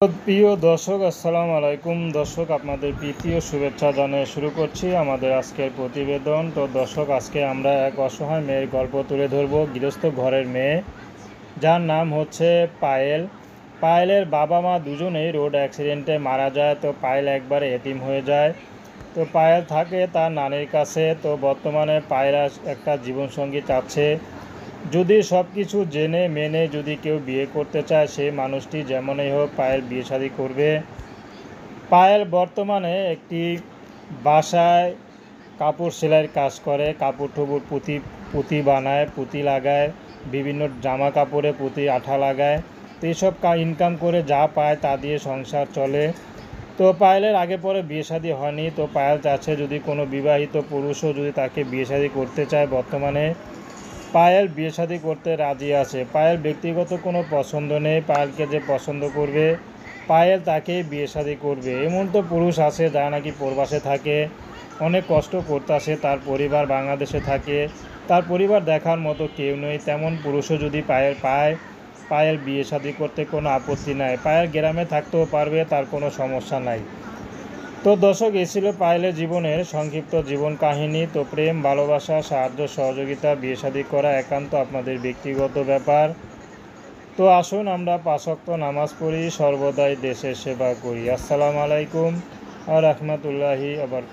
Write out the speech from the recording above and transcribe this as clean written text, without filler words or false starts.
প্রিয় দর্শক, আসসালামু আলাইকুম। দর্শক, আপনাদের প্রীতি ও শুভেচ্ছা জানিয়ে শুরু করছি আমাদের আজকের প্রতিবেদন। তো দর্শক, আজকে আমরা এক অসহায় মেয়ের গল্প তুলে ধরব। গৃহস্থ ঘরের মেয়ে, যার নাম হচ্ছে পায়েল। পায়েলের বাবা মা দুজনেই রোড অ্যাক্সিডেন্টে মারা যায়। তো পায়েল একবারে এতিম হয়ে যায়। তো পায়েল থাকে তার নানির কাছে। তো বর্তমানে পায়েল একটা জীবনসঙ্গী চাচ্ছে। যদি সব কিছু জেনে মেনে যদি কেউ বিয়ে করতে চায়, সেই মানুষটি যেমনই হোক পায়েল বিয়ে শাদী করবে। পায়েল বর্তমানে একটি বাসায় কাপড় সেলাইয়ের কাজ করে। কাপড় ঠোপড় পুঁতি বানায়, পুঁতি লাগায়, বিভিন্ন জামা কাপড়ে পুঁতি আঠা লাগায়। তো এইসব ইনকাম করে যা পায় তা দিয়ে সংসার চলে। তো পায়েলের আগে পরে বিয়ে শাদী হয়নি। তো পায়েল চাচ্ছে যদি কোনো বিবাহিত পুরুষও যদি তাকে বিয়ে শাদী করতে চায়, বর্তমানে পায়েল বিয়ে শাদী করতে রাজি আছে। পায়েল ব্যক্তিগত কোনো পছন্দ নেই। পায়েলকে যে পছন্দ করবে পায়েল তাকেই বিয়ে শাদী করবে। এমন তো পুরুষ আছে যারা নাকি প্রবাসে থাকে, অনেক কষ্ট করতেছে, তার পরিবার বাংলাদেশে থাকে, তার পরিবার দেখার মতো কেউ নেই। তেমন পুরুষও যদি পায়েল পায়, পায়েল বিয়ে শাদী করতে কোনো আপত্তি নাই। পায়েল গ্রামে থাকতেও পারবে, তার কোনো সমস্যা নাই। তো দর্শক, এই ছিল পায়েলের জীবনের সংক্ষিপ্ত জীবন কাহিনী। তো প্রেম, ভালোবাসা, সাহায্য সহযোগিতা, বিয়ে শাদী করা একান্ত আপনাদের ব্যক্তিগত ব্যাপার। তো আসুন আমরা 5 ওয়াক্ত নামাজ পড়ি, সর্বদাই দেশের সেবা করি। আসসালামু আলাইকুম ওয়া রাহমাতুল্লাহি ওয়া বারাকাতুহু।